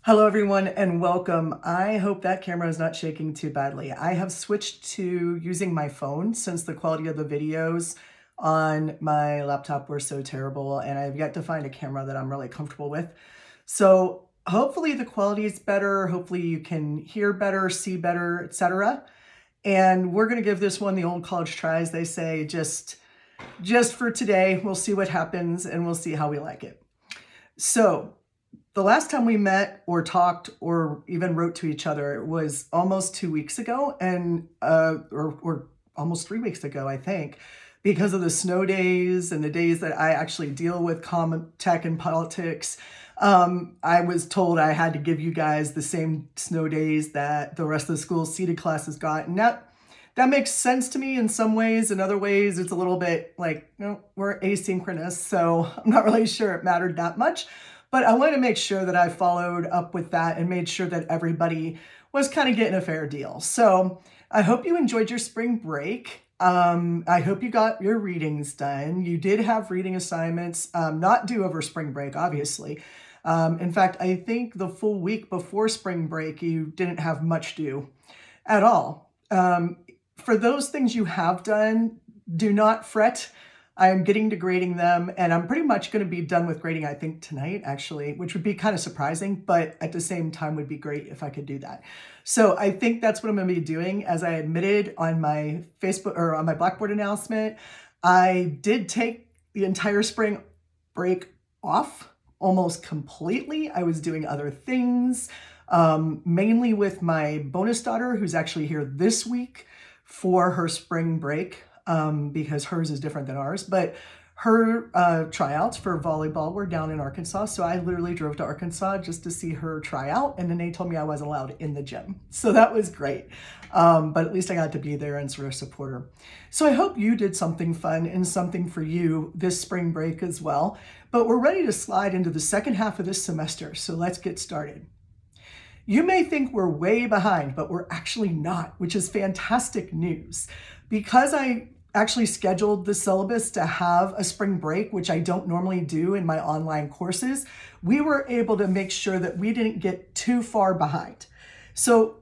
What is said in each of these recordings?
Hello everyone and welcome. I hope that camera is not shaking too badly. I have switched to using my phone since the quality of the videos on my laptop were so terrible, and I've yet to find a camera that I'm really comfortable with. So hopefully the quality is better, hopefully you can hear better, see better, etc. And we're gonna give this one the old college try, as they say, just for today. We'll see what happens and we'll see how we like it. So the last time we met or talked or even wrote to each other was almost 2 weeks ago, and or almost 3 weeks ago, I think, because of the snow days and the days that I actually deal with common tech and politics. I was told I had to give you guys the same snow days that the rest of the school's seated classes got, and that makes sense to me in some ways. In other ways, it's a little bit like, we're asynchronous, so I'm not really sure it mattered that much. But I wanted to make sure that I followed up with that and made sure that everybody was kind of getting a fair deal. So I hope you enjoyed your spring break. I hope you got your readings done. You did have reading assignments, not due over spring break, obviously. In fact, I think the full week before spring break, you didn't have much due at all. For those things you have done, do not fret. I am getting to grading them, and I'm pretty much going to be done with grading, I think, tonight, actually, which would be kind of surprising, but at the same time would be great if I could do that. So I think that's what I'm going to be doing. As I admitted on my Facebook or on my Blackboard announcement, I did take the entire spring break off almost completely. I was doing other things, mainly with my bonus daughter, who's actually here this week for her spring break. Because hers is different than ours, but her tryouts for volleyball were down in Arkansas. So I literally drove to Arkansas just to see her try out. And then they told me I wasn't allowed in the gym. So that was great. But at least I got to be there and sort of support her. So I hope you did something fun and something for you this spring break as well. But we're ready to slide into the second half of this semester. So let's get started. You may think we're way behind, but we're actually not, which is fantastic news. Because I actually scheduled the syllabus to have a spring break, which I don't normally do in my online courses, we were able to make sure that we didn't get too far behind. So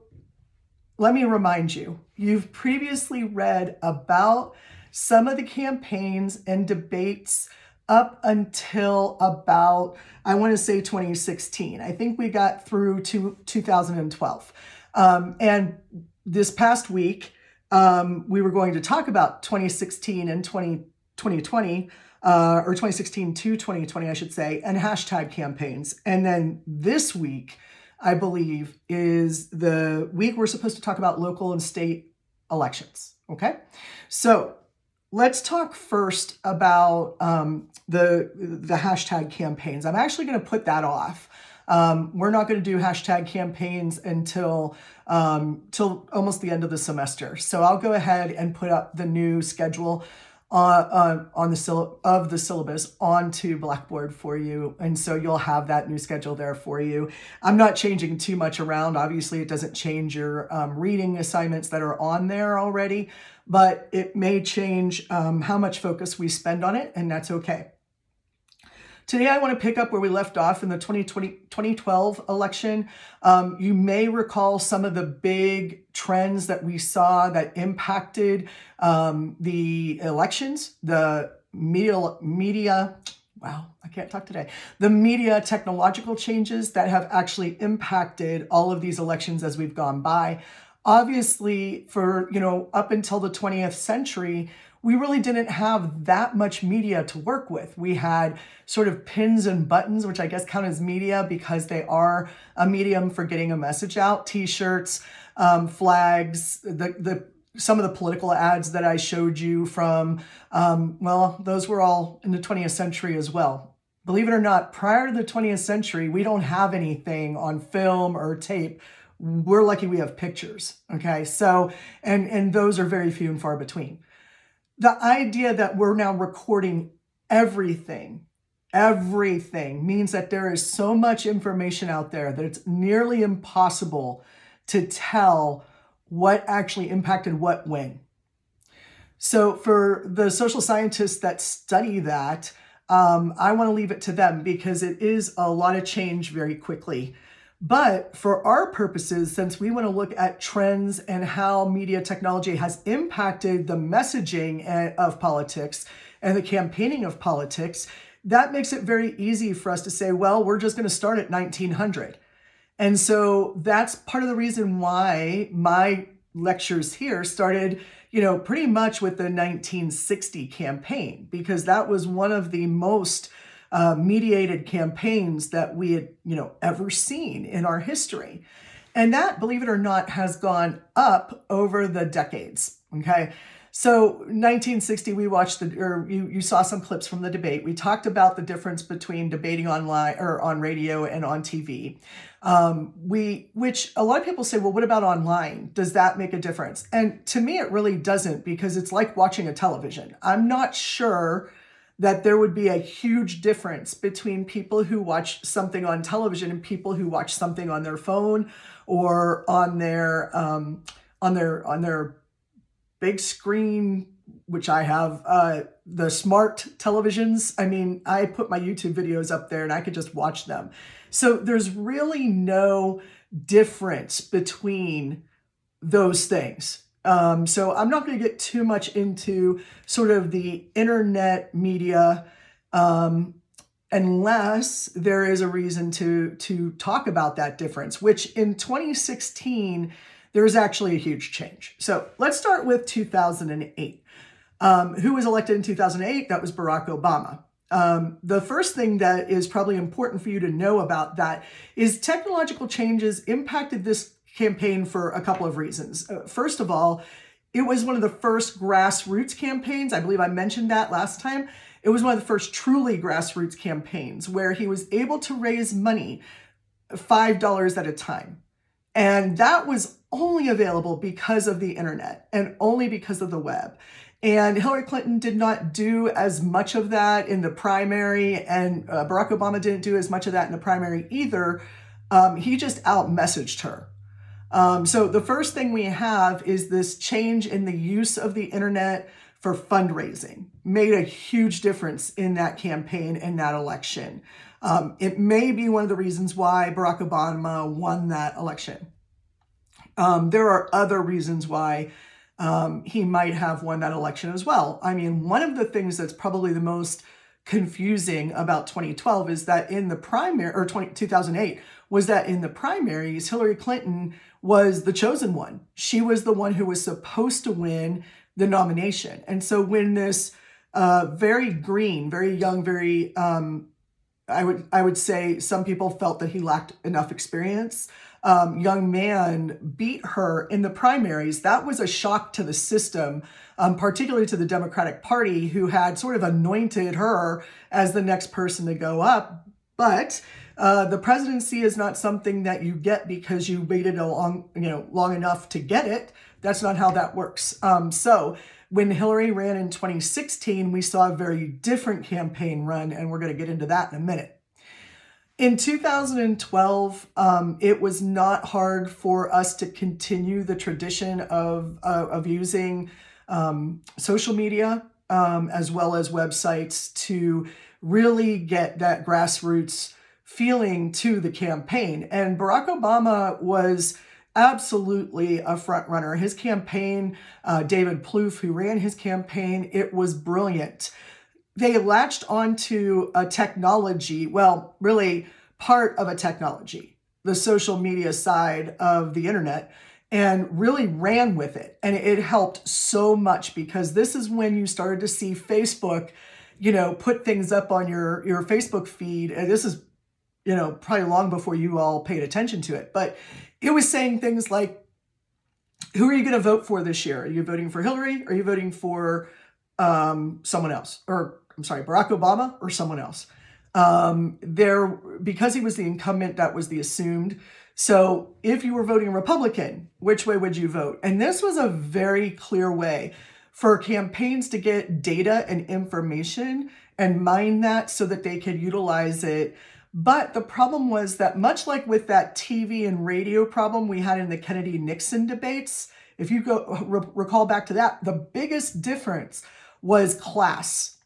let me remind you, you've previously read about some of the campaigns and debates up until about, I want to say 2016. I think we got through to 2012. And this past week, we were going to talk about 2016 and 2020, or 2016 to 2020, I should say, and hashtag campaigns. And then this week, I believe, is the week we're supposed to talk about local and state elections. Okay, so let's talk first about the hashtag campaigns. I'm actually going to put that off. We're not going to do hashtag campaigns until till almost the end of the semester. So I'll go ahead and put up the new schedule on the syllabus onto Blackboard for you, and so you'll have that new schedule there for you. I'm not changing too much around. Obviously, it doesn't change your reading assignments that are on there already, but it may change how much focus we spend on it, and that's okay. Today, I want to pick up where we left off in the 2012 election. You may recall some of the big trends that we saw that impacted the elections, the media, wow, I can't talk today. The media technological changes that have actually impacted all of these elections as we've gone by. Obviously, for, up until the 20th century, we really didn't have that much media to work with. We had sort of pins and buttons, which I guess count as media because they are a medium for getting a message out. T-shirts, flags, some of the political ads that I showed you from, those were all in the 20th century as well. Believe it or not, prior to the 20th century, we don't have anything on film or tape. We're lucky we have pictures, okay? So, and those are very few and far between. The idea that we're now recording everything means that there is so much information out there that it's nearly impossible to tell what actually impacted what when. So for the social scientists that study that, I want to leave it to them because it is a lot of change very quickly. But for our purposes, since we want to look at trends and how media technology has impacted the messaging of politics and the campaigning of politics, that makes it very easy for us to say, well, we're just going to start at 1900. And so that's part of the reason why my lectures here started, pretty much with the 1960 campaign, because that was one of the most mediated campaigns that we had, ever seen in our history. And that, believe it or not, has gone up over the decades. Okay. So 1960, we watched you saw some clips from the debate. We talked about the difference between debating online or on radio and on TV. Which a lot of people say, well, what about online? Does that make a difference? And to me, it really doesn't, because it's like watching a television. I'm not sure that there would be a huge difference between people who watch something on television and people who watch something on their phone or on their big screen, which I have, the smart televisions. I mean, I put my YouTube videos up there and I could just watch them. So there's really no difference between those things. So I'm not going to get too much into sort of the internet media, unless there is a reason to talk about that difference, which in 2016, there's actually a huge change. So let's start with 2008. Who was elected in 2008? That was Barack Obama. The first thing that is probably important for you to know about that is technological changes impacted this campaign for a couple of reasons. First of all, it was one of the first grassroots campaigns. I believe I mentioned that last time. It was one of the first truly grassroots campaigns where he was able to raise money, $5 at a time. And that was only available because of the internet and only because of the web. And Hillary Clinton did not do as much of that in the primary, and Barack Obama didn't do as much of that in the primary either. He just out-messaged her. So the first thing we have is this change in the use of the internet for fundraising. Made a huge difference in that campaign and that election. It may be one of the reasons why Barack Obama won that election. There are other reasons why he might have won that election as well. I mean, one of the things that's probably the most confusing about 2012 is that in the primary, or 2008, was that in the primaries, Hillary Clinton was the chosen one. She was the one who was supposed to win the nomination. And so when this very green, very young, very, I would say some people felt that he lacked enough experience, young man beat her in the primaries, that was a shock to the system, particularly to the Democratic Party, who had sort of anointed her as the next person to go up. But the presidency is not something that you get because you waited long enough to get it. That's not how that works. So when Hillary ran in 2016, we saw a very different campaign run, and we're going to get into that in a minute. In 2012, it was not hard for us to continue the tradition of using social media as well as websites to really get that grassroots feeling to the campaign. And Barack Obama was absolutely a front runner. His campaign, David Plouffe, who ran his campaign, it was brilliant. They latched onto a technology, well, really part of a technology, the social media side of the internet, and really ran with it. And it helped so much, because this is when you started to see Facebook, put things up on your Facebook feed. And this is, probably long before you all paid attention to it. But it was saying things like, who are you going to vote for this year? Are you voting for Hillary? Or are you voting for someone else? Or I'm sorry, Barack Obama or someone else? Because he was the incumbent, that was the assumed. So if you were voting Republican, which way would you vote? And this was a very clear way for campaigns to get data and information and mine that so that they could utilize it. But the problem was that, much like with that TV and radio problem we had in the Kennedy-Nixon debates, if you recall back to that, the biggest difference was class.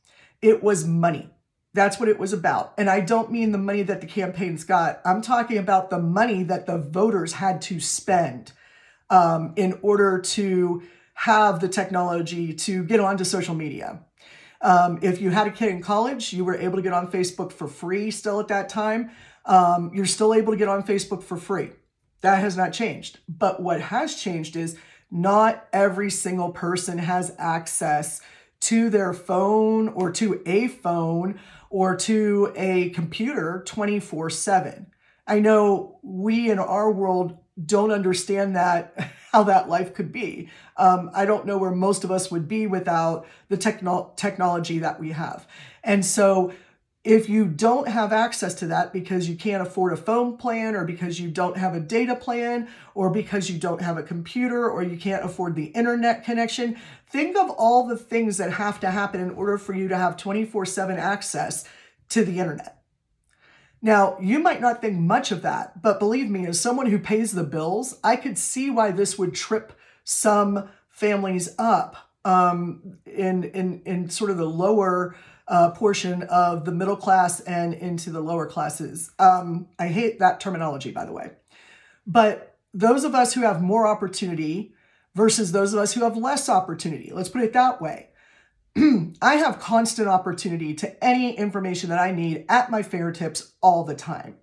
It was money. That's what it was about. And I don't mean the money that the campaigns got. I'm talking about the money that the voters had to spend in order to have the technology to get onto social media. If you had a kid in college, you were able to get on Facebook for free still at that time. You're still able to get on Facebook for free. That has not changed. But what has changed is not every single person has access to their phone or to a phone or to a computer 24/7. I know we in our world don't understand that, how that life could be. I don't know where most of us would be without the technology that we have. And so if you don't have access to that because you can't afford a phone plan or because you don't have a data plan or because you don't have a computer or you can't afford the internet connection, think of all the things that have to happen in order for you to have 24/7 access to the internet. Now, you might not think much of that, but believe me, as someone who pays the bills, I could see why this would trip some families up in sort of the lower portion of the middle class and into the lower classes. I hate that terminology, by the way. But those of us who have more opportunity versus those of us who have less opportunity, let's put it that way. I have constant opportunity to any information that I need at my fingertips all the time.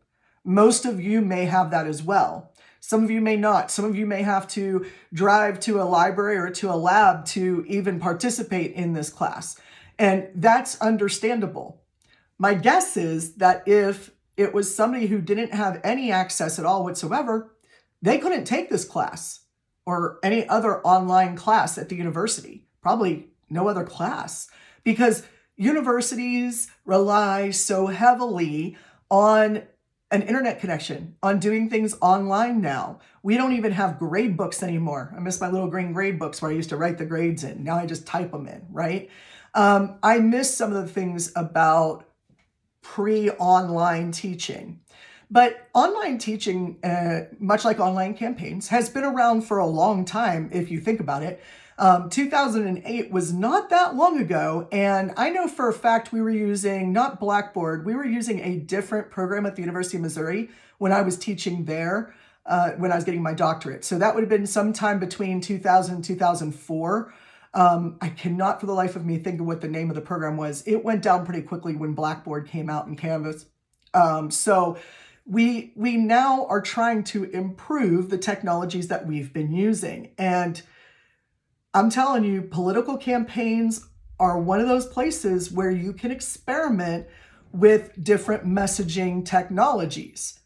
Most of you may have that as well. Some of you may not. Some of you may have to drive to a library or to a lab to even participate in this class. And that's understandable. My guess is that if it was somebody who didn't have any access at all whatsoever, they couldn't take this class or any other online class at the university. Probably no other class, because universities rely so heavily on an internet connection, on doing things online now. We don't even have grade books anymore. I miss my little green grade books where I used to write the grades in. Now I just type them in, right? I miss some of the things about pre-online teaching. But online teaching, much like online campaigns, has been around for a long time, if you think about it. 2008 was not that long ago, and I know for a fact we were using, not Blackboard, we were using a different program at the University of Missouri when I was teaching there, when I was getting my doctorate. So that would have been sometime between 2000 and 2004. I cannot for the life of me think of what the name of the program was. It went down pretty quickly when Blackboard came out in Canvas. So we now are trying to improve the technologies that we've been using. And I'm telling you, political campaigns are one of those places where you can experiment with different messaging technologies.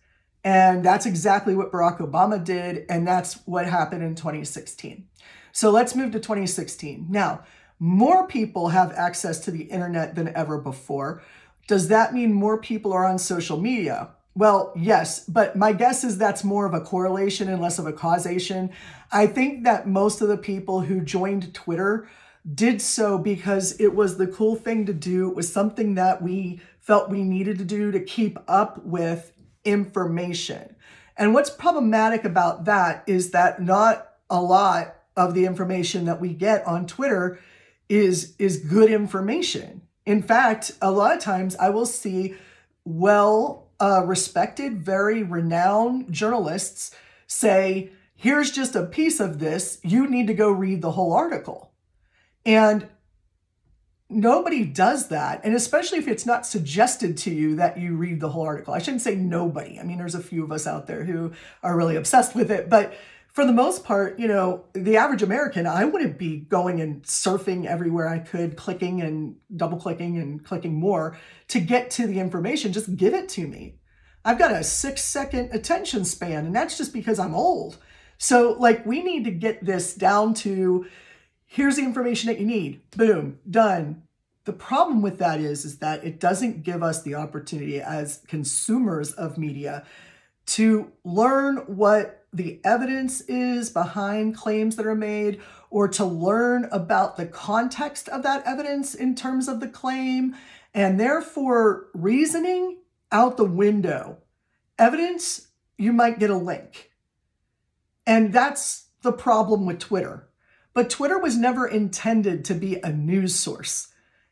And that's exactly what Barack Obama did, and that's what happened in 2016. So let's move to 2016. Now, more people have access to the internet than ever before. Does that mean more people are on social media? Well, yes, but my guess is that's more of a correlation and less of a causation. I think that most of the people who joined Twitter did so because it was the cool thing to do. It was something that we felt we needed to do to keep up with information. And what's problematic about that is that not a lot of the information that we get on Twitter is good information. In fact, a lot of times I will see respected, very renowned journalists say, here's just a piece of this, you need to go read the whole article. And nobody does that. And especially if it's not suggested to you that you read the whole article. I shouldn't say nobody. I mean, there's a few of us out there who are really obsessed with it. But for the most part, you know, the average American, I wouldn't be going and surfing everywhere I could, clicking and double clicking and clicking more to get to the information. Just give it to me. I've got a 6-second attention span, and that's just because I'm old. So like, we need to get this down to, here's the information that you need. Boom, done. The problem with that is that it doesn't give us the opportunity as consumers of media to learn what the evidence is behind claims that are made, or to learn about the context of that evidence in terms of the claim, and therefore reasoning out the window. Evidence, you might get a link. And that's the problem with Twitter. But Twitter was never intended to be a news source.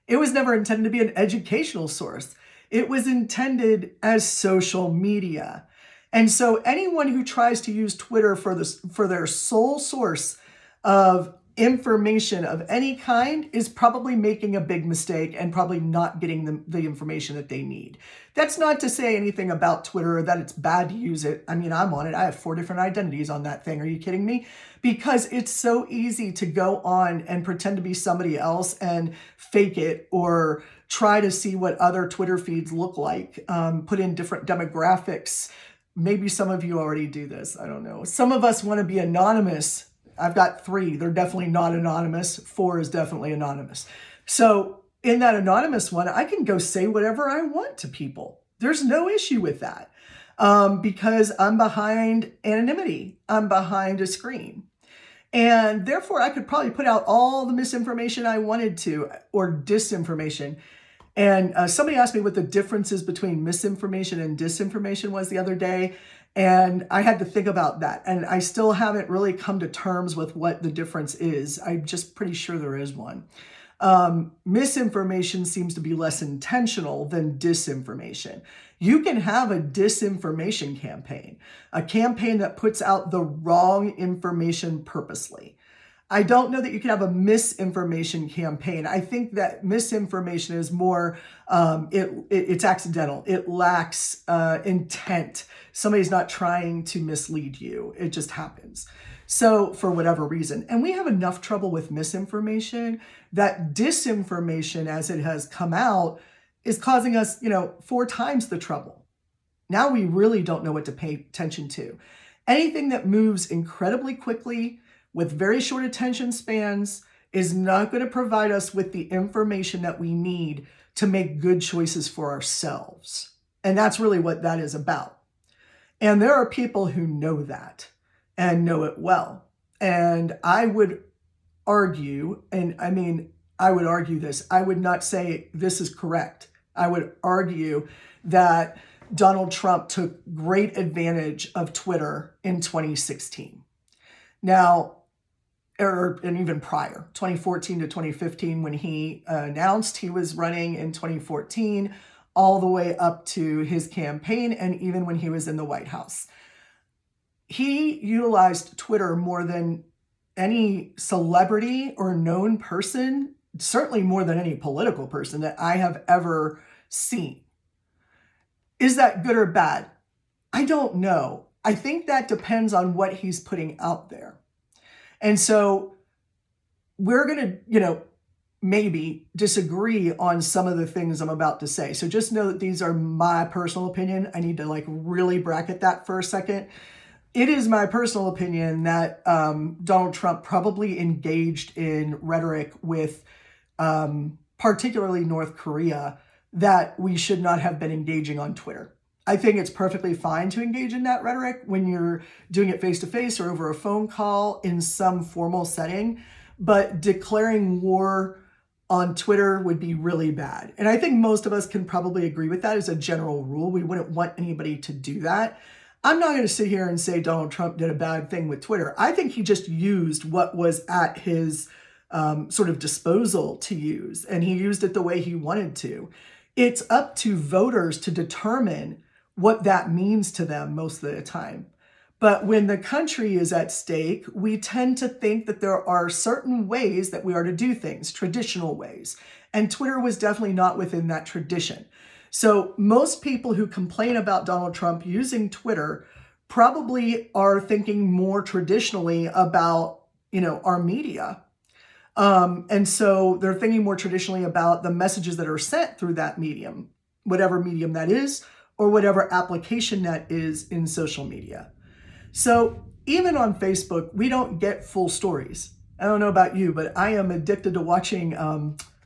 It was never intended to be an educational source. It was intended as social media. And so anyone who tries to use Twitter for this, for their sole source of information of any kind is probably making a big mistake and probably not getting the information that they need. That's not to say anything about Twitter or that it's bad to use it. I mean, I'm on it. I have 4 different identities on that thing. Are you kidding me? Because it's so easy to go on and pretend to be somebody else and fake it or try to see what other Twitter feeds look like, put in different demographics. Maybe some of you already do this. I don't know. Some of us want to be anonymous. I've got 3. They're definitely not anonymous. 4 is definitely anonymous. So in that anonymous one, I can go say whatever I want to people. There's no issue with that because I'm behind anonymity. I'm behind a screen. And therefore, I could probably put out all the misinformation I wanted to or disinformation. And somebody asked me what the differences between misinformation and disinformation was the other day. And I had to think about that. And I still haven't really come to terms with what the difference is. I'm just pretty sure there is one. Misinformation seems to be less intentional than disinformation. You can have a disinformation campaign, a campaign that puts out the wrong information purposely. I don't know that you can have a misinformation campaign. I think that misinformation is more, it's accidental. It lacks intent. Somebody's not trying to mislead you. It just happens. So for whatever reason, and we have enough trouble with misinformation that disinformation as it has come out is causing us, 4 times the trouble. Now we really don't know what to pay attention to. Anything that moves incredibly quickly with very short attention spans is not going to provide us with the information that we need to make good choices for ourselves. And that's really what that is about. And there are people who know that and know it well. And I would argue, I would argue this. I would not say this is correct. I would argue that Donald Trump took great advantage of Twitter in 2016. Now, and even prior, 2014 to 2015, when he announced he was running in 2014, all the way up to his campaign, and even when he was in the White House. He utilized Twitter more than any celebrity or known person, certainly more than any political person that I have ever seen. Is that good or bad? I don't know. I think that depends on what he's putting out there. And so we're going to, maybe disagree on some of the things I'm about to say. So just know that these are my personal opinion. I need to really bracket that for a second. It is my personal opinion that Donald Trump probably engaged in rhetoric with particularly North Korea that we should not have been engaging on Twitter. I think it's perfectly fine to engage in that rhetoric when you're doing it face-to-face or over a phone call in some formal setting, but declaring war on Twitter would be really bad. And I think most of us can probably agree with that as a general rule. We wouldn't want anybody to do that. I'm not going to sit here and say Donald Trump did a bad thing with Twitter. I think he just used what was at his sort of disposal to use, and he used it the way he wanted to. It's up to voters to determine what that means to them most of the time. But when the country is at stake, we tend to think that there are certain ways that we are to do things, traditional ways. And Twitter was definitely not within that tradition. So most people who complain about Donald Trump using Twitter probably are thinking more traditionally about, our media. And so they're thinking more traditionally about the messages that are sent through that medium, whatever medium that is, or whatever application that is in social media. So even on Facebook, we don't get full stories. I don't know about you, but I am addicted to watching,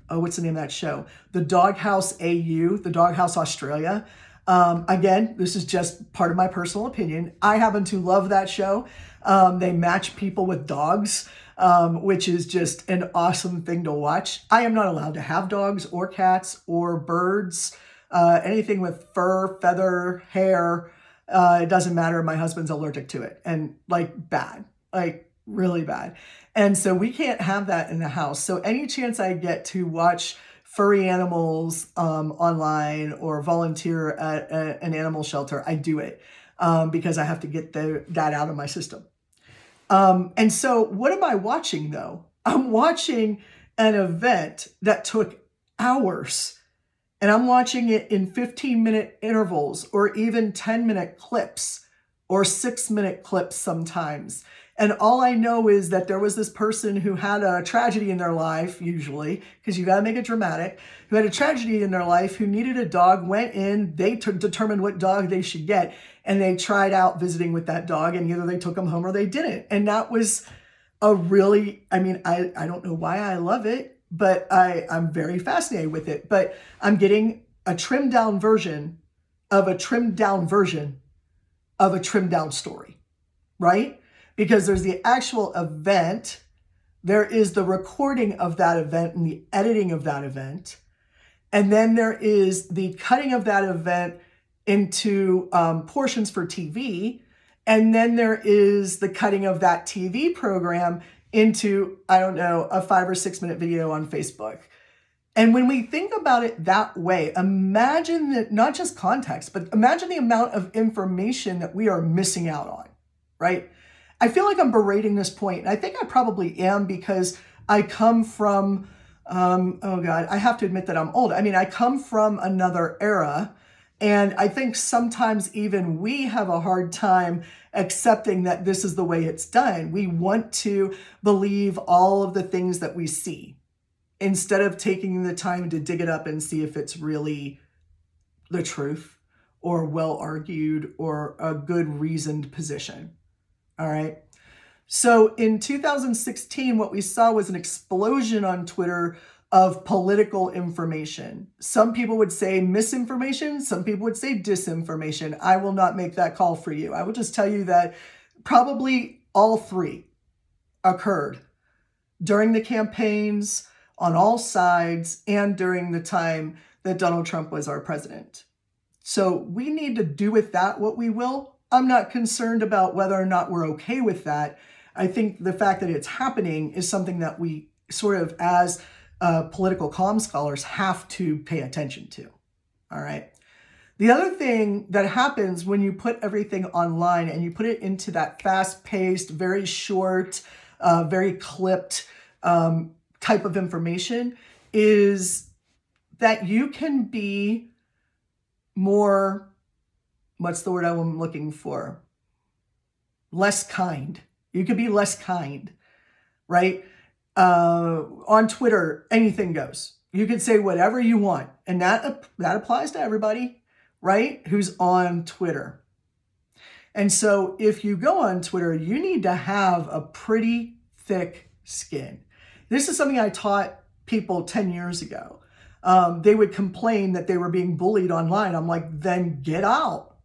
what's the name of that show? The Doghouse AU, the Doghouse Australia. Again, this is just part of my personal opinion. I happen to love that show. They match people with dogs, which is just an awesome thing to watch. I am not allowed to have dogs or cats or birds, anything with fur, feather, hair. It doesn't matter. My husband's allergic to it, and bad, really bad. And so we can't have that in the house. So any chance I get to watch furry animals online or volunteer at an animal shelter, I do it because I have to get that out of my system. And so what am I watching though? I'm watching an event that took hours, and I'm watching it in 15-minute intervals or even 10-minute clips or 6-minute clips sometimes. And all I know is that there was this person who had a tragedy in their life, usually, because you got to make it dramatic, who had a tragedy in their life, who needed a dog, went in, they determined what dog they should get, and they tried out visiting with that dog, and either they took them home or they didn't. And that was a really, I mean, I don't know why I love it, but I'm very fascinated with it. But I'm getting a trimmed down version of a trimmed down version of a trimmed down story, right? Because there's the actual event, there is the recording of that event and the editing of that event, and then there is the cutting of that event into portions for TV, and then there is the cutting of that TV program into, I don't know, a 5 or 6 minute video on Facebook. And when we think about it that way, imagine that, not just context, but imagine the amount of information that we are missing out on, right? I feel like I'm berating this point, and I think I probably am because I come from, oh God, I have to admit that I'm old. I mean, I come from another era, and I think sometimes even we have a hard time accepting that this is the way it's done. We want to believe all of the things that we see instead of taking the time to dig it up and see if it's really the truth or well argued or a good reasoned position. All right. So in 2016, what we saw was an explosion on Twitter of political information. Some people would say misinformation. Some people would say disinformation. I will not make that call for you. I will just tell you that probably all three occurred during the campaigns on all sides and during the time that Donald Trump was our president. So we need to do with that what we will. I'm not concerned about whether or not we're okay with that. I think the fact that it's happening is something that we sort of, as political comm scholars, have to pay attention to. All right. The other thing that happens when you put everything online and you put it into that fast-paced, very short, very clipped type of information is that you can be more, what's the word I'm looking for? Less kind. You could be less kind, right? On Twitter, anything goes. You can say whatever you want. And that applies to everybody, right? Who's on Twitter. And so if you go on Twitter, you need to have a pretty thick skin. This is something I taught people 10 years ago. They would complain that they were being bullied online. I'm like, then get out.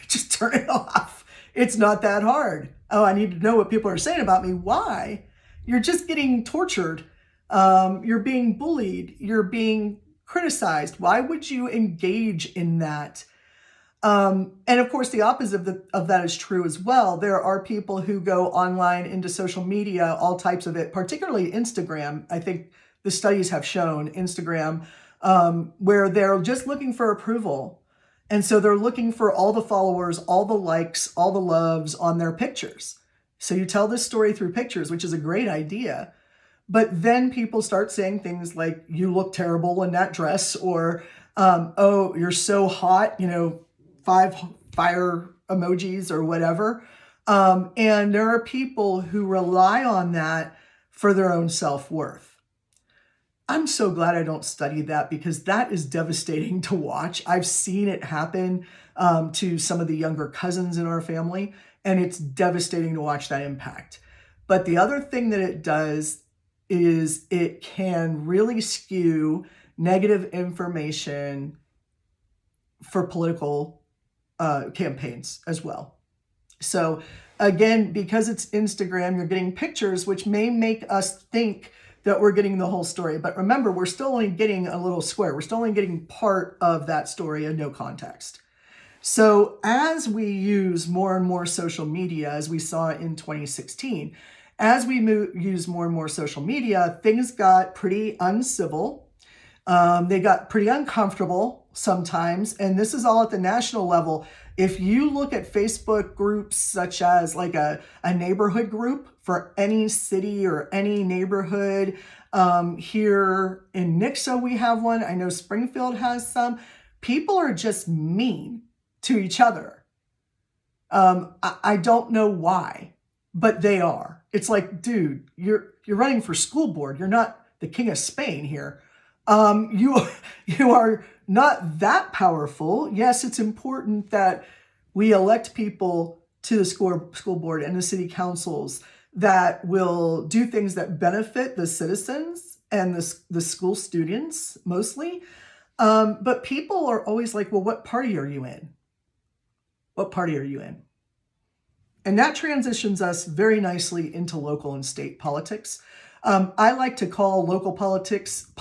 Just turn it off. It's not that hard. Oh, I need to know what people are saying about me. Why? You're just getting tortured. You're being bullied. You're being criticized. Why would you engage in that? And of course, the opposite of that is true as well. There are people who go online into social media, all types of it, particularly Instagram. I think the studies have shown Instagram, where they're just looking for approval. And so they're looking for all the followers, all the likes, all the loves on their pictures. So you tell this story through pictures, which is a great idea. But then people start saying things like, you look terrible in that dress, or, oh, you're so hot, 5 fire emojis or whatever. And there are people who rely on that for their own self-worth. I'm so glad I don't study that, because that is devastating to watch. I've seen it happen to some of the younger cousins in our family, and it's devastating to watch that impact. But the other thing that it does is it can really skew negative information for political campaigns as well. So again, because it's Instagram, you're getting pictures, which may make us think that we're getting the whole story. But remember, we're still only getting a little square. We're still only getting part of that story and no context. So as we use more and more social media, as we saw in 2016, as we use more and more social media, things got pretty uncivil. They got pretty uncomfortable sometimes, and this is all at the national level. If you look at Facebook groups such as like a neighborhood group for any city or any neighborhood, here in Nixa we have one. I know Springfield has some. People are just mean to each other. I don't know why, but they are. It's like, dude, you're running for school board. You're not the king of Spain here. You are not that powerful. Yes, it's important that we elect people to the school board and the city councils that will do things that benefit the citizens and the school students mostly. But people are always like, well, what party are you in? What party are you in? And that transitions us very nicely into local and state politics. I like to call local politics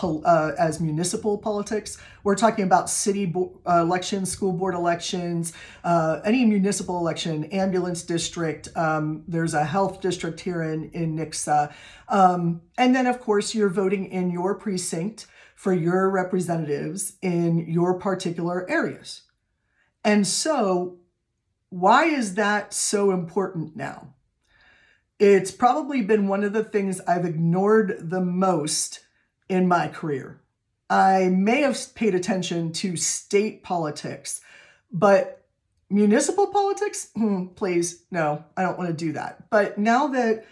as municipal politics. We're talking about city elections, school board elections, any municipal election, ambulance district. There's a health district here in Nixa. And then, of course, you're voting in your precinct for your representatives in your particular areas. And so, why is that so important now? It's probably been one of the things I've ignored the most in my career. I may have paid attention to state politics, but municipal politics, please, no, I don't want to do that. But now that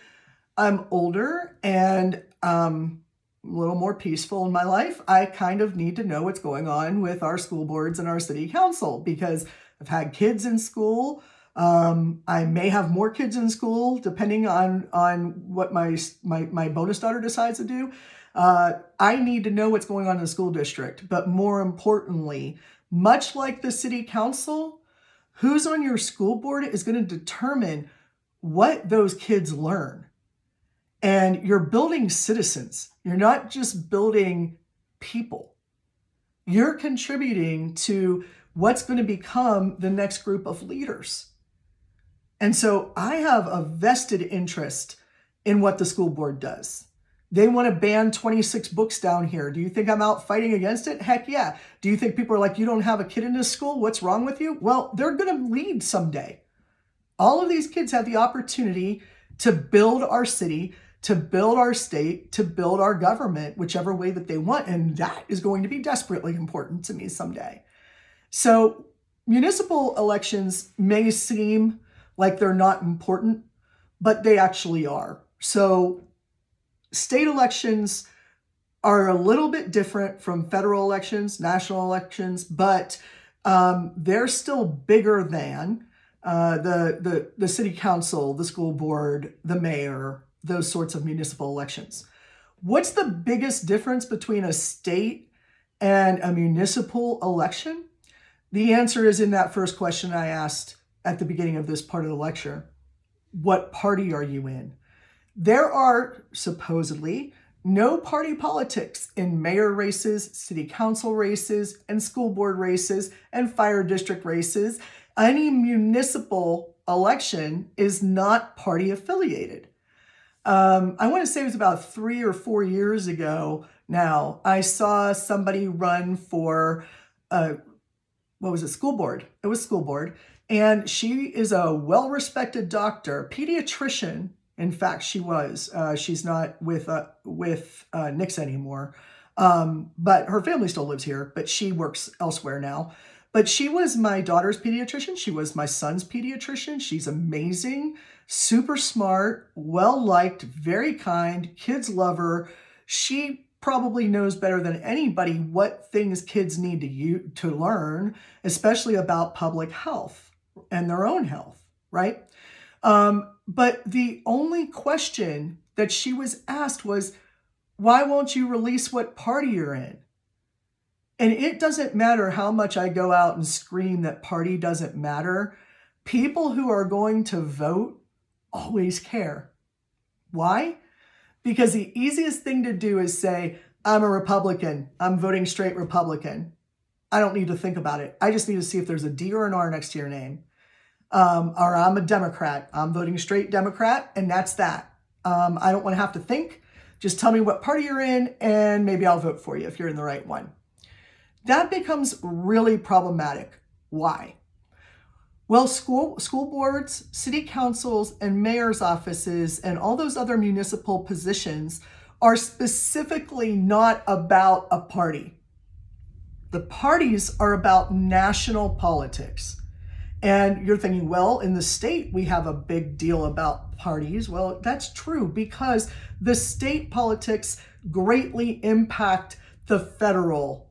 I'm older and a little more peaceful in my life, I kind of need to know what's going on with our school boards and our city council, because I've had kids in school. I may have more kids in school depending on what my bonus daughter decides to do. I need to know what's going on in the school district. But more importantly, much like the city council, who's on your school board is going to determine what those kids learn. And you're building citizens. You're not just building people. You're contributing to what's going to become the next group of leaders. And so I have a vested interest in what the school board does. They want to ban 26 books down here. Do you think I'm out fighting against it? Heck yeah. Do you think people are like, you don't have a kid in this school? What's wrong with you? Well, they're going to lead someday. All of these kids have the opportunity to build our city, to build our state, to build our government, whichever way that they want. And that is going to be desperately important to me someday. So municipal elections may seem like they're not important, but they actually are. So state elections are a little bit different from federal elections, national elections, but they're still bigger than the city council, the school board, the mayor, those sorts of municipal elections. What's the biggest difference between a state and a municipal election? The answer is in that first question I asked at the beginning of this part of the lecture. What party are you in? There are supposedly no party politics in mayor races, city council races, and school board races, and fire district races. Any municipal election is not party affiliated. I want to say it was about 3 or 4 years ago now, I saw somebody run for school board. It was school board. And she is a well-respected doctor, pediatrician. In fact, she was. She's not with Nixa anymore. But her family still lives here, but she works elsewhere now. But she was my daughter's pediatrician. She was my son's pediatrician. She's amazing, super smart, well-liked, very kind. Kids love her. She probably knows better than anybody what things kids need to learn, especially about public health and their own health, right? But the only question that she was asked was, why won't you release what party you're in? And it doesn't matter how much I go out and scream that party doesn't matter. People who are going to vote always care. Why? Because the easiest thing to do is say, I'm a Republican. I'm voting straight Republican. I don't need to think about it. I just need to see if there's a D or an R next to your name. Or I'm a Democrat. I'm voting straight Democrat, and that's that. I don't want to have to think. Just tell me what party you're in and maybe I'll vote for you if you're in the right one. That becomes really problematic. Why? Well, school boards, city councils, and mayor's offices, and all those other municipal positions are specifically not about a party. The parties are about national politics. And you're thinking, well, in the state, we have a big deal about parties. Well, that's true because the state politics greatly impact the federal,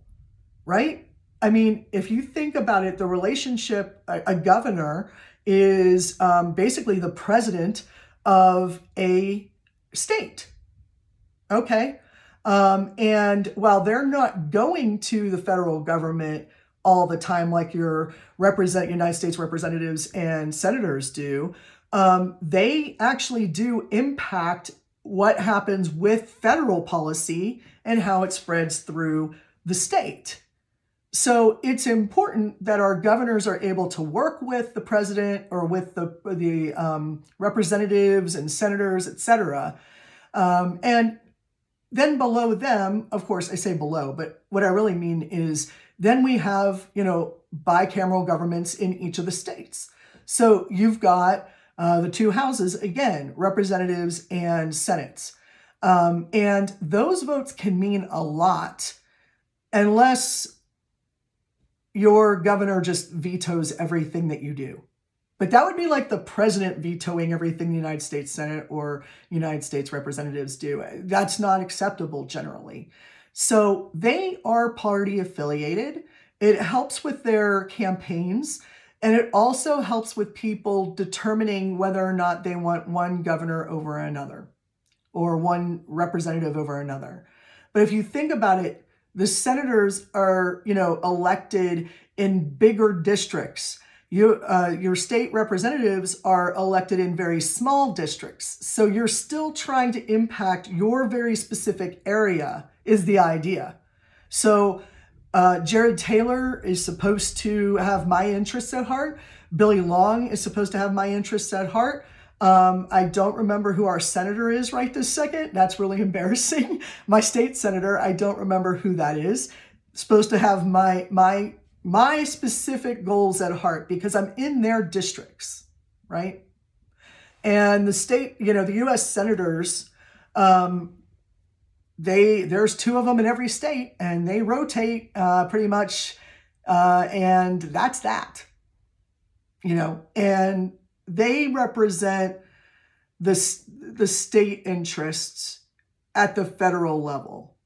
right? I mean, if you think about it, the relationship, a governor is basically the president of a state, okay? And while they're not going to the federal government all the time like your United States representatives and senators do, they actually do impact what happens with federal policy and how it spreads through the state. So it's important that our governors are able to work with the president or with the representatives and senators, et cetera. And then below them, of course, I say below, but what I really mean is then we have, bicameral governments in each of the states. So you've got the two houses, again, representatives and senates. And those votes can mean a lot unless your governor just vetoes everything that you do. But that would be like the president vetoing everything the United States Senate or United States representatives do. That's not acceptable generally. So they are party affiliated. It helps with their campaigns, and it also helps with people determining whether or not they want one governor over another or one representative over another. But if you think about it, the senators are, elected in bigger districts. Your state representatives are elected in very small districts. So you're still trying to impact your very specific area is the idea. So Jared Taylor is supposed to have my interests at heart. Billy Long is supposed to have my interests at heart. I don't remember who our senator is right this second. That's really embarrassing. My state senator, I don't remember who that is. Supposed to have my specific goals at heart because I'm in their districts, right? And the state, the U.S. senators, there's two of them in every state, and they rotate pretty much, and that's that, and they represent the state interests at the federal level.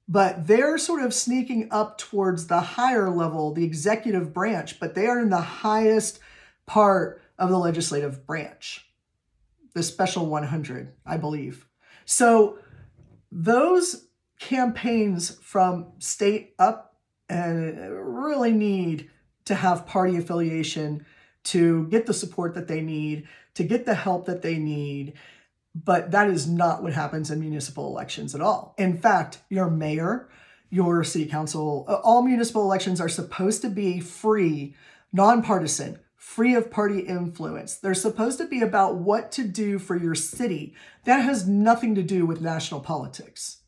But they're sort of sneaking up towards the higher level, the executive branch, but they are in the highest part of the legislative branch, the special 100, I believe. So those campaigns from state up really need to have party affiliation to get the support that they need, to get the help that they need. But that is not what happens in municipal elections at all. In fact, your mayor, your city council, all municipal elections are supposed to be free, nonpartisan, free of party influence. They're supposed to be about what to do for your city. That has nothing to do with national politics.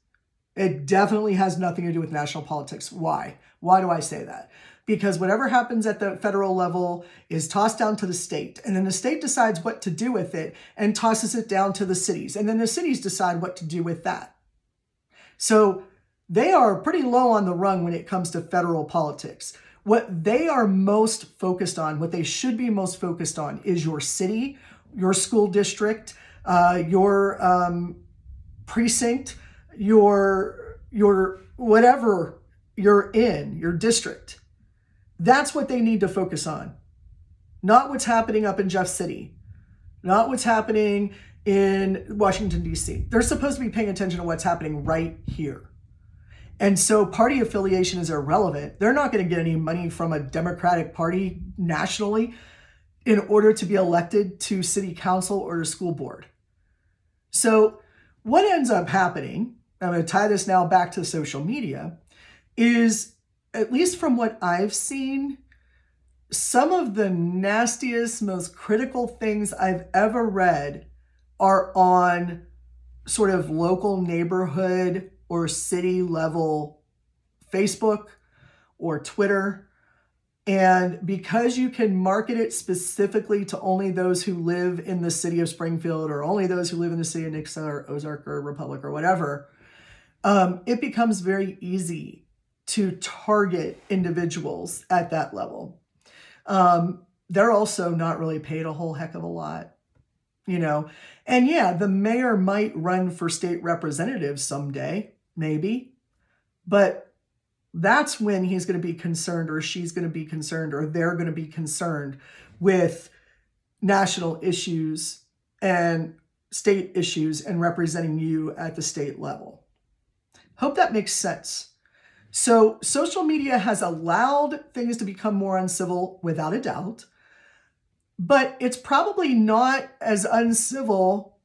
It definitely has nothing to do with national politics. Why? Why do I say that? Because whatever happens at the federal level is tossed down to the state, and then the state decides what to do with it and tosses it down to the cities, and then the cities decide what to do with that. So they are pretty low on the rung when it comes to federal politics. What they are most focused on, what they should be most focused on, is your city, your school district, your precinct, your whatever you're in, your district. That's what they need to focus on. Not what's happening up in Jeff City. Not what's happening in Washington, D.C. They're supposed to be paying attention to what's happening right here. And so party affiliation is irrelevant. They're not going to get any money from a Democratic Party nationally in order to be elected to city council or to school board. So what ends up happening, I'm going to tie this now back to social media, is, at least from what I've seen, some of the nastiest, most critical things I've ever read are on sort of local neighborhood or city level Facebook or Twitter. And because you can market it specifically to only those who live in the city of Springfield or only those who live in the city of Nixa or Ozark or Republic or whatever, it becomes very easy to target individuals at that level. They're also not really paid a whole heck of a lot, you know. And yeah, the mayor might run for state representative someday, maybe, but that's when he's going to be concerned, or she's going to be concerned, or they're going to be concerned with national issues and state issues and representing you at the state level. Hope that makes sense. So social media has allowed things to become more uncivil, without a doubt, but it's probably not as uncivil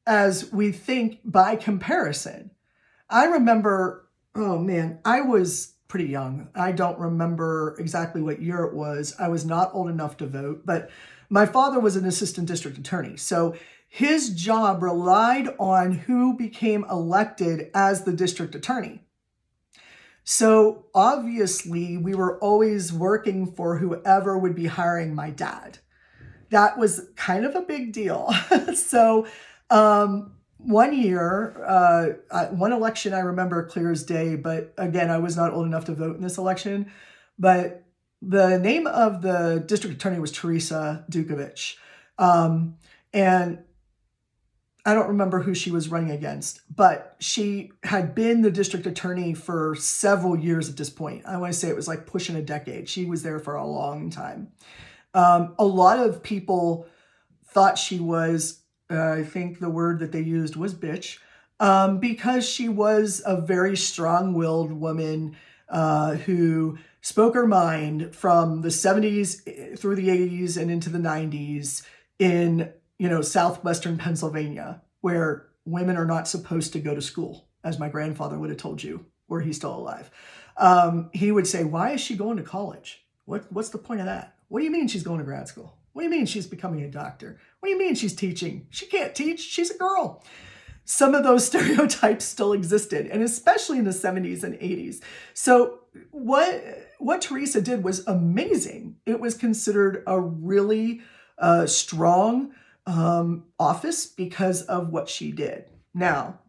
as we think by comparison. I remember, oh man, I was pretty young. I don't remember exactly what year it was. I was not old enough to vote, but my father was an assistant district attorney. So his job relied on who became elected as the district attorney. So obviously we were always working for whoever would be hiring my dad. That was kind of a big deal. So one year, one election I remember clear as day, but again, I was not old enough to vote in this election. But the name of the district attorney was Teresa Dukovich. And I don't remember who she was running against, but she had been the district attorney for several years at this point. I want to say it was like pushing a decade. She was there for a long time. A lot of people thought she was, I think the word that they used was bitch, because she was a very strong-willed woman who spoke her mind from the 70s through the 80s and into the 90s in, you know, southwestern Pennsylvania, where women are not supposed to go to school, as my grandfather would have told you, were he still alive. He would say, why is she going to college? What's the point of that? What do you mean she's going to grad school? What do you mean she's becoming a doctor? What do you mean she's teaching? She can't teach. She's a girl. Some of those stereotypes still existed, and especially in the 70s and 80s. So what Teresa did was amazing. It was considered a really strong office because of what she did. Now,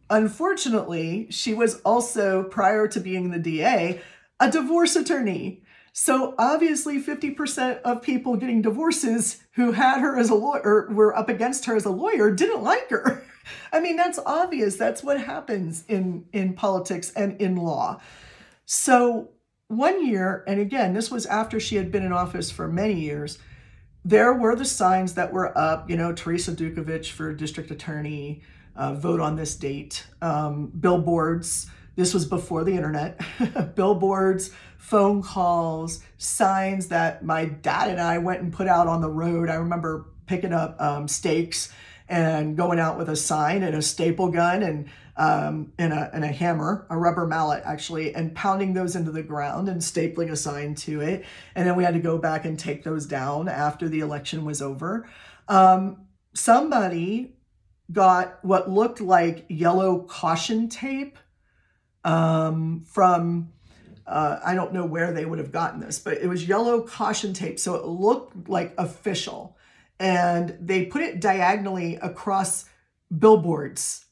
unfortunately, she was also, prior to being the DA, a divorce attorney. So obviously 50% of people getting divorces who had her as a lawyer, were up against her as a lawyer, didn't like her. I mean, that's obvious. That's what happens in politics and in law. So one year, and again, this was after she had been in office for many years, there were the signs that were up, you know, Teresa Dukovich for district attorney, vote on this date, billboards. This was before the internet. Billboards, phone calls, signs that my dad and I went and put out on the road. I remember picking up stakes and going out with a sign and a staple gun and a hammer, a rubber mallet actually, and pounding those into the ground and stapling a sign to it. And then we had to go back and take those down after the election was over. Somebody got what looked like yellow caution tape from, I don't know where they would have gotten this, but it was yellow caution tape. So it looked like official. And they put it diagonally across billboards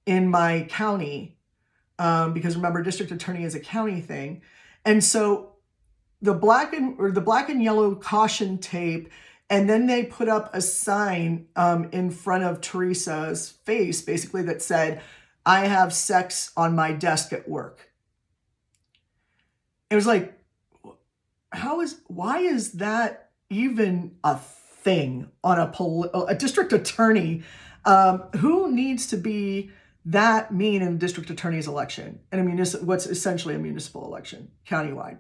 in my county, because remember, district attorney is a county thing. And so the black and yellow caution tape, and then they put up a sign in front of Teresa's face, basically, that said, I have sex on my desk at work. It was like, why is that even a thing on a district attorney? Who needs to be that mean in a district attorney's election and what's essentially a municipal election countywide?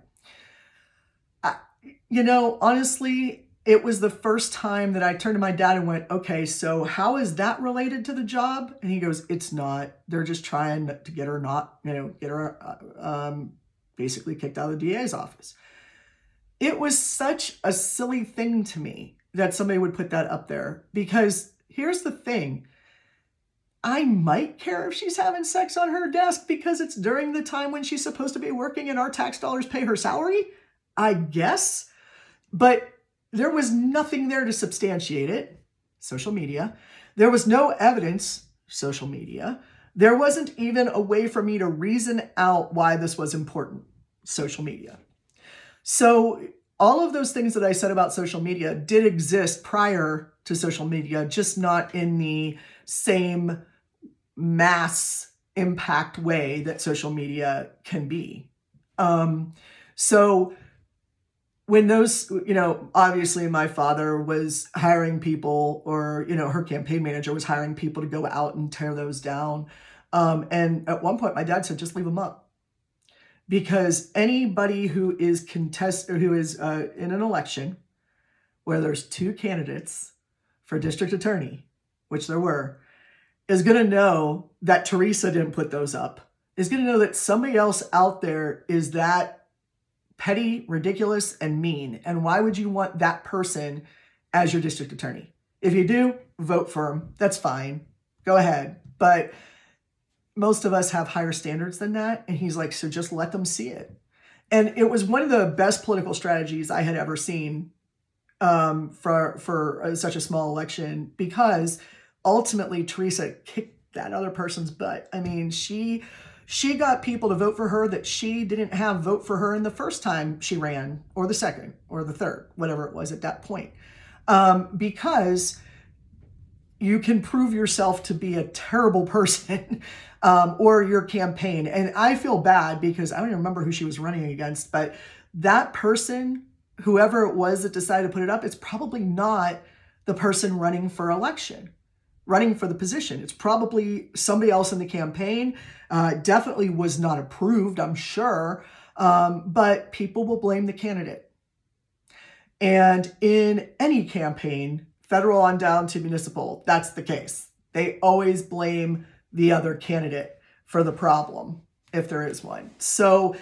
You know, honestly, it was the first time that I turned to my dad and went, okay, so how is that related to the job? And he goes, it's not. They're just trying to get her basically kicked out of the DA's office. It was such a silly thing to me that somebody would put that up there, because here's the thing. I might care if she's having sex on her desk because it's during the time when she's supposed to be working and our tax dollars pay her salary, I guess. But there was nothing there to substantiate it, social media. There was no evidence, social media. There wasn't even a way for me to reason out why this was important, social media. So all of those things that I said about social media did exist prior to social media, just not in the same mass impact way that social media can be. So when those, obviously my father was hiring people, or, her campaign manager was hiring people to go out and tear those down. And at one point my dad said, just leave them up. Because anybody who is in an election where there's two candidates for district attorney, which there were, is going to know that Teresa didn't put those up, is going to know that somebody else out there is that petty, ridiculous, and mean. And why would you want that person as your district attorney? If you do, vote for him. That's fine. Go ahead. But most of us have higher standards than that. And he's like, so just let them see it. And it was one of the best political strategies I had ever seen for such a small election, because ultimately Teresa kicked that other person's butt. I mean, she got people to vote for her that she didn't have vote for her in the first time she ran, or the second, or the third, whatever it was at that point. Because you can prove yourself to be a terrible person, or your campaign. And I feel bad because I don't even remember who she was running against, but that person, whoever it was that decided to put it up, it's probably not the person running for the position. It's probably somebody else in the campaign. Definitely was not approved, I'm sure. But people will blame the candidate. And in any campaign, federal on down to municipal, that's the case. They always blame the other candidate for the problem, if there is one. So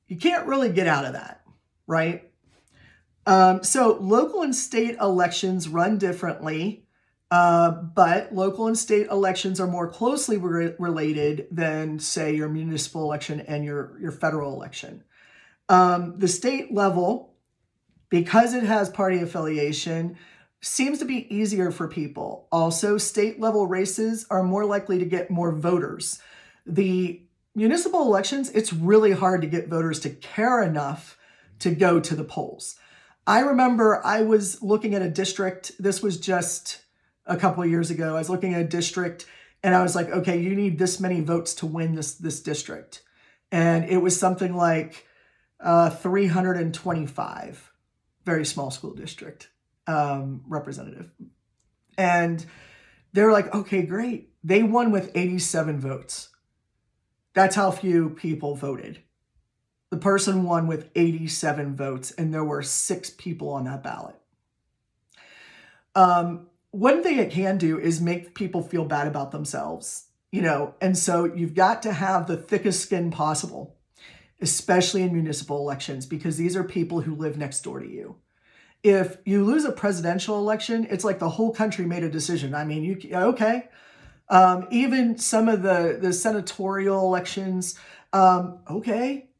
you can't really get out of that, right? So local and state elections run differently, but local and state elections are more closely related than, say, your municipal election and your federal election. The state level, because it has party affiliation, seems to be easier for people. Also, state level races are more likely to get more voters. The municipal elections, it's really hard to get voters to care enough to go to the polls. I remember I was looking at a district, this was just a couple of years ago, I was looking at a district and I was like, okay, you need this many votes to win this district. And it was something like 325, very small school district. Representative. And they're like, okay, great. They won with 87 votes. That's how few people voted. The person won with 87 votes, and there were 6 people on that ballot. One thing it can do is make people feel bad about themselves, and so you've got to have the thickest skin possible, especially in municipal elections, because these are people who live next door to you. If you lose a presidential election, it's like the whole country made a decision. I mean, okay. Even some of the senatorial elections, okay.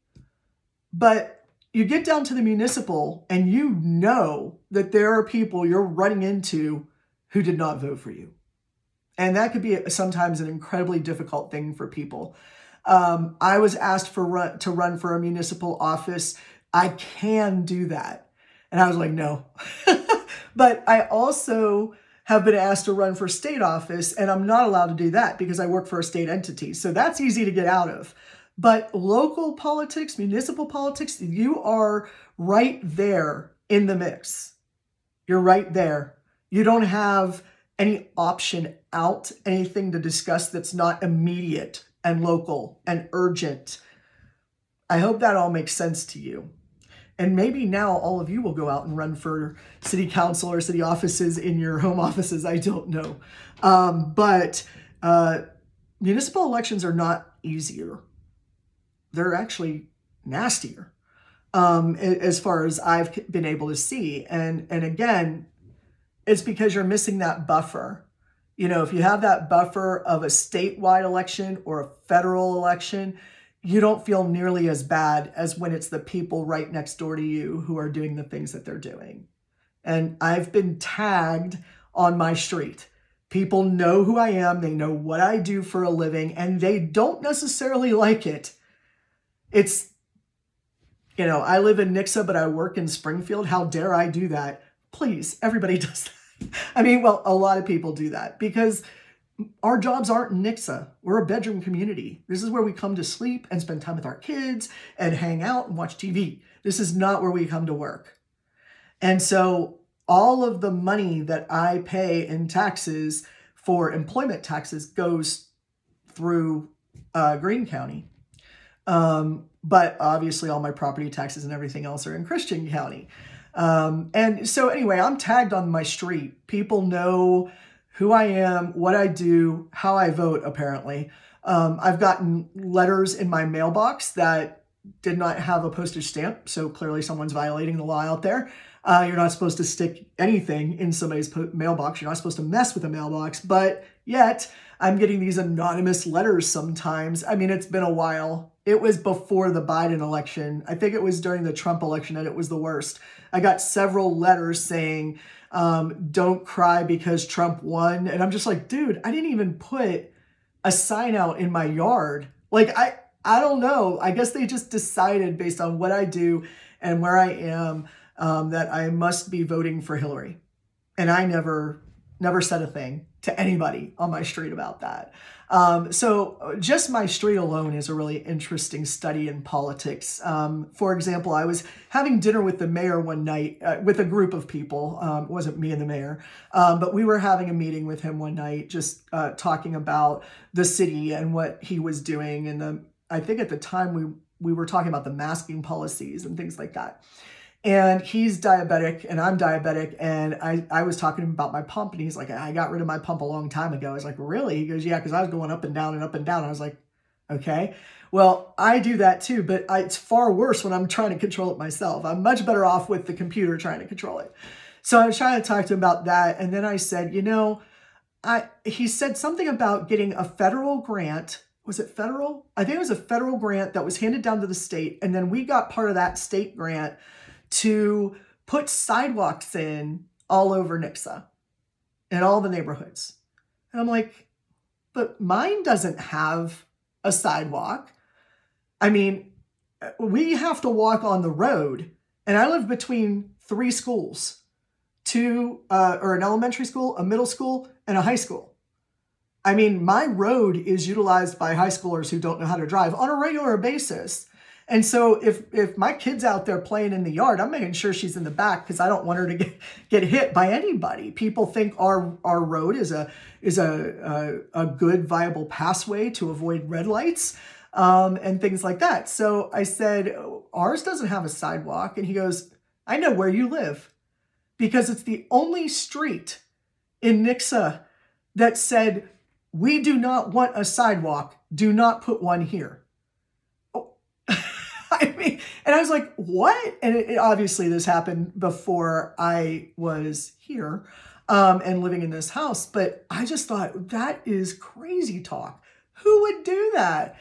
But you get down to the municipal and you know that there are people you're running into who did not vote for you. And that could be sometimes an incredibly difficult thing for people. I was asked to run for a municipal office. I can do that. And I was like, no. But I also have been asked to run for state office, and I'm not allowed to do that because I work for a state entity. So that's easy to get out of. But local politics, municipal politics, you are right there in the mix. You're right there. You don't have any option out, anything to discuss that's not immediate and local and urgent. I hope that all makes sense to you. And maybe now all of you will go out and run for city council or city offices in your home offices. I don't know. But municipal elections are not easier. They're actually nastier, as far as I've been able to see. And again, it's because you're missing that buffer. If you have that buffer of a statewide election or a federal election, you don't feel nearly as bad as when it's the people right next door to you who are doing the things that they're doing. And I've been tagged on my street. People know who I am. They know what I do for a living, and they don't necessarily like it. It's, I live in Nixa, but I work in Springfield. How dare I do that? Please, everybody does that. A lot of people do that because our jobs aren't in Nixa. We're a bedroom community. This is where we come to sleep and spend time with our kids and hang out and watch TV. This is not where we come to work. And so all of the money that I pay in taxes for employment taxes goes through Greene County. But obviously all my property taxes and everything else are in Christian County. And so anyway, I'm tagged on my street. People know who I am, what I do, how I vote, apparently. I've gotten letters in my mailbox that did not have a postage stamp, so clearly someone's violating the law out there. You're not supposed to stick anything in somebody's mailbox. You're not supposed to mess with a mailbox, but yet I'm getting these anonymous letters sometimes. It's been a while. It was before the Biden election. I think it was during the Trump election and it was the worst. I got several letters saying, don't cry because Trump won. And I'm just like, dude, I didn't even put a sign out in my yard. I don't know. I guess they just decided based on what I do and where I am, that I must be voting for Hillary. And I never said a thing to anybody on my street about that. So just my street alone is a really interesting study in politics. For example, I was having dinner with the mayor one night with a group of people. It wasn't me and the mayor, but we were having a meeting with him one night, just talking about the city and what he was doing. And I think at the time we were talking about the masking policies and things like that. And he's diabetic and I'm diabetic. And I was talking to him about my pump and he's like, I got rid of my pump a long time ago. I was like, really? He goes, yeah, because I was going up and down and up and down. I was like, okay, well, I do that too, but it's far worse when I'm trying to control it myself. I'm much better off with the computer trying to control it. So I was trying to talk to him about that. And then I said, he said something about getting a federal grant. Was it federal? I think it was a federal grant that was handed down to the state. And then we got part of that state grant to put sidewalks in all over Nixa in all the neighborhoods. And I'm like, but mine doesn't have a sidewalk. We have to walk on the road. And I live between 3 schools, or an elementary school, a middle school, and a high school. My road is utilized by high schoolers who don't know how to drive on a regular basis. And so if my kid's out there playing in the yard, I'm making sure she's in the back because I don't want her to get hit by anybody. People think our road is a good, viable passway to avoid red lights and things like that. So I said, ours doesn't have a sidewalk. And he goes, I know where you live because it's the only street in Nixa that said, we do not want a sidewalk. Do not put one here. And I was like, what? And obviously this happened before I was here and living in this house. But I just thought that is crazy talk. Who would do that?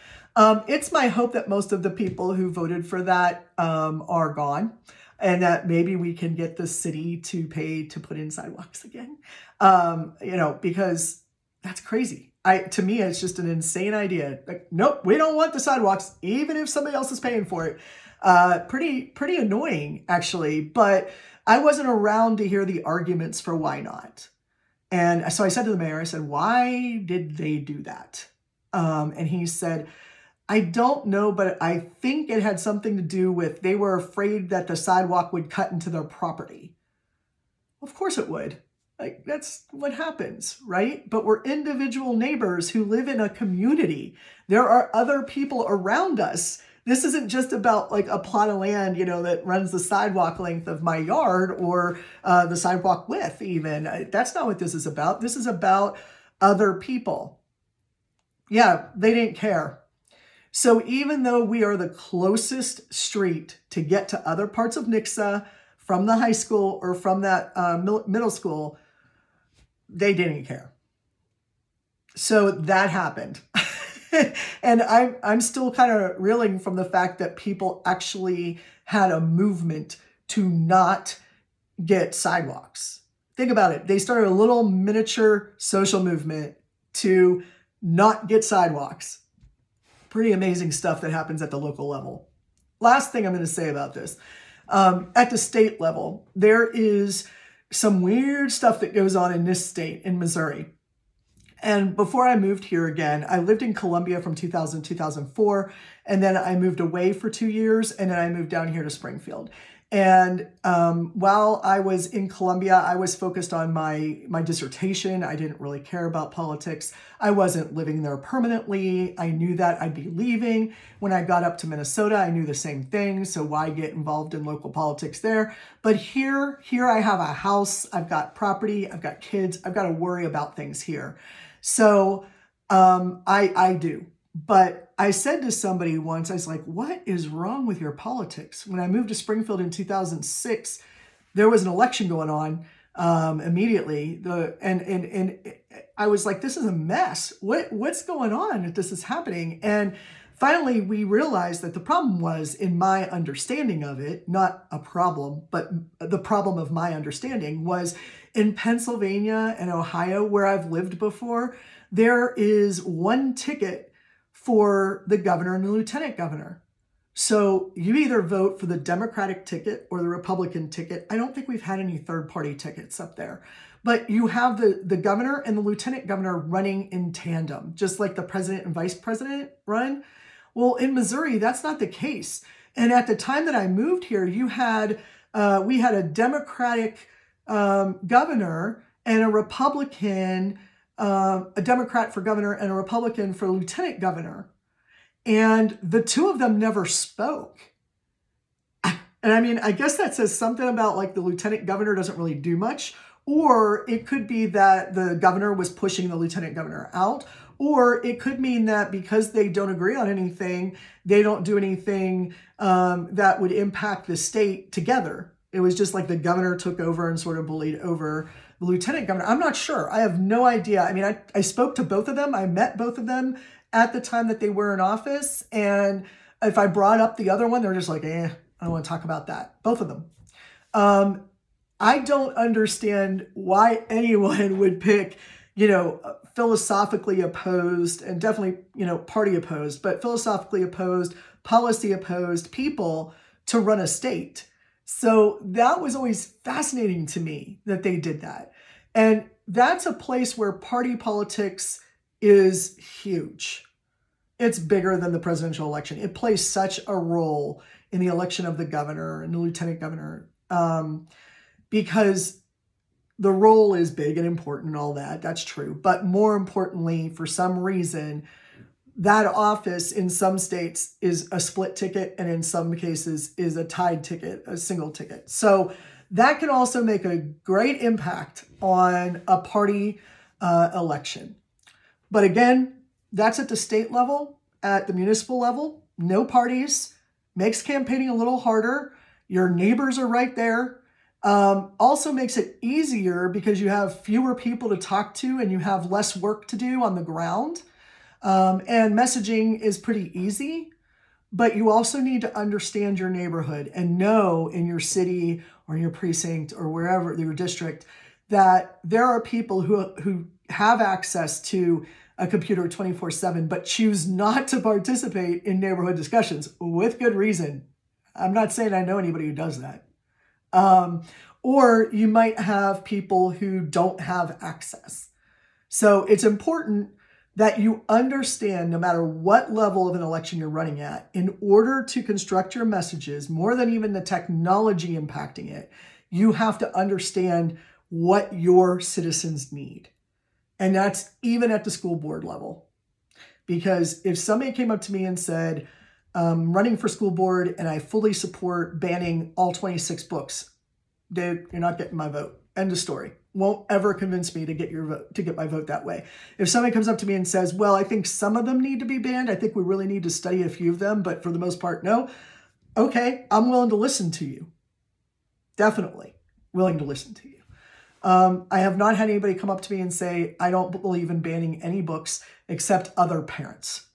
It's my hope that most of the people who voted for that are gone and that maybe we can get the city to pay to put in sidewalks again, because that's crazy. To me, it's just an insane idea. Like, nope, we don't want the sidewalks, even if somebody else is paying for it. Pretty annoying, actually. But I wasn't around to hear the arguments for why not. And so I said to the mayor, I said, why did they do that? And he said, I don't know, but I think it had something to do with they were afraid that the sidewalk would cut into their property. Of course it would. That's what happens, right? But we're individual neighbors who live in a community. There are other people around us. This isn't just about a plot of land, that runs the sidewalk length of my yard or the sidewalk width even. That's not what this is about. This is about other people. Yeah, they didn't care. So even though we are the closest street to get to other parts of Nixa from the high school or from that middle school, they didn't care. So that happened. And I'm still kind of reeling from the fact that people actually had a movement to not get sidewalks. Think about it. They started a little miniature social movement to not get sidewalks. Pretty amazing stuff that happens at the local level. Last thing I'm going to say about this. At the state level, there is some weird stuff that goes on in this state, in Missouri. And before I moved here again, I lived in Columbia from 2000 to 2004, and then I moved away for 2 years, and then I moved down here to Springfield. And while I was in Columbia, I was focused on my dissertation. I didn't really care about politics. I wasn't living there permanently. I knew that I'd be leaving. When I got up to Minnesota, I knew the same thing. So why get involved in local politics there? But here I have a house. I've got property. I've got kids. I've got to worry about things here. So I do. But I said to somebody once, I was like, what is wrong with your politics? When I moved to Springfield in 2006, there was an election going on immediately. And I was like, this is a mess. What's going on if this is happening? And finally, we realized that the problem was, in my understanding of it, not a problem, but the problem of my understanding was in Pennsylvania and Ohio, where I've lived before, there is one ticket for the governor and the lieutenant governor. So you either vote for the Democratic ticket or the Republican ticket. I don't think we've had any third-party tickets up there. But you have the governor and the lieutenant governor running in tandem, just like the president and vice president run. Well, in Missouri, that's not the case. And at the time that I moved here, we had a Democratic governor and a Republican, a Democrat for governor and a Republican for lieutenant governor. And the two of them never spoke. And I mean, I guess that says something about like the lieutenant governor doesn't really do much, or it could be that the governor was pushing the lieutenant governor out, or it could mean that because they don't agree on anything, they don't do anything that would impact the state together. It was just like the governor took over and sort of bullied over the lieutenant governor. I'm not sure. I have no idea. I mean, I spoke to both of them. I met both of them at the time that they were in office. And if I brought up the other one, they're just like, I don't want to talk about that. Both of them. I don't understand why anyone would pick, philosophically opposed and definitely, party opposed, but philosophically opposed, policy opposed people to run a state. So that was always fascinating to me that they did that. And that's a place where party politics is huge. It's bigger than the presidential election. It plays such a role in the election of the governor and the lieutenant governor because the role is big and important and all that. That's true. But more importantly, for some reason, that office in some states is a split ticket and in some cases is a tied ticket, a single ticket. So that can also make a great impact on a party election. But again, that's at the state level. At the municipal level, no parties, makes campaigning a little harder. Your neighbors are right there. Also makes it easier because you have fewer people to talk to and you have less work to do on the ground. And messaging is pretty easy, but you also need to understand your neighborhood and know in your city or in your precinct or wherever, your district, that there are people who have access to a computer 24/7, but choose not to participate in neighborhood discussions with good reason. I'm not saying I know anybody who does that. Or you might have people who don't have access. So it's important that you understand, no matter what level of an election you're running at, in order to construct your messages, more than even the technology impacting it, you have to understand what your citizens need. And that's even at the school board level. Because if somebody came up to me and said, running for school board and I fully support banning all 26 books, dude, you're not getting my vote. End of story. Won't ever convince me to get your vote, to get my vote that way. If somebody comes up to me and says, well, I think some of them need to be banned. I think we really need to study a few of them, but for the most part, no. Okay, I'm willing to listen to you. Definitely willing to listen to you. I have not had anybody come up to me and say, I don't believe in banning any books except other parents.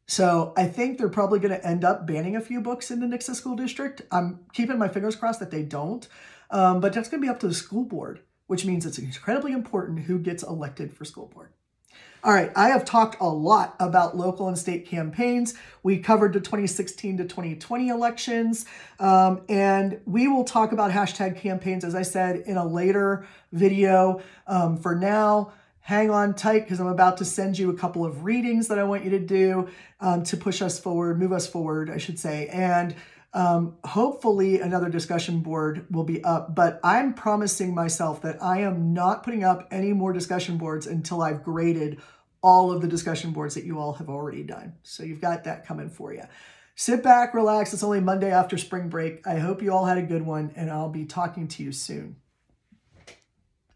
So I think they're probably going to end up banning a few books in the Nixa School District. I'm keeping my fingers crossed that they don't. But that's going to be up to the school board, which means it's incredibly important who gets elected for school board. All right, I have talked a lot about local and state campaigns. We covered the 2016 to 2020 elections, and we will talk about hashtag campaigns, as I said, in a later video. For now, hang on tight because I'm about to send you a couple of readings that I want you to do to push us forward, move us forward, I should say. And hopefully another discussion board will be up, but I'm promising myself that I am not putting up any more discussion boards until I've graded all of the discussion boards that you all have already done. So you've got that coming for you. Sit back, relax. It's only Monday after spring break. I hope you all had a good one, and I'll be talking to you soon.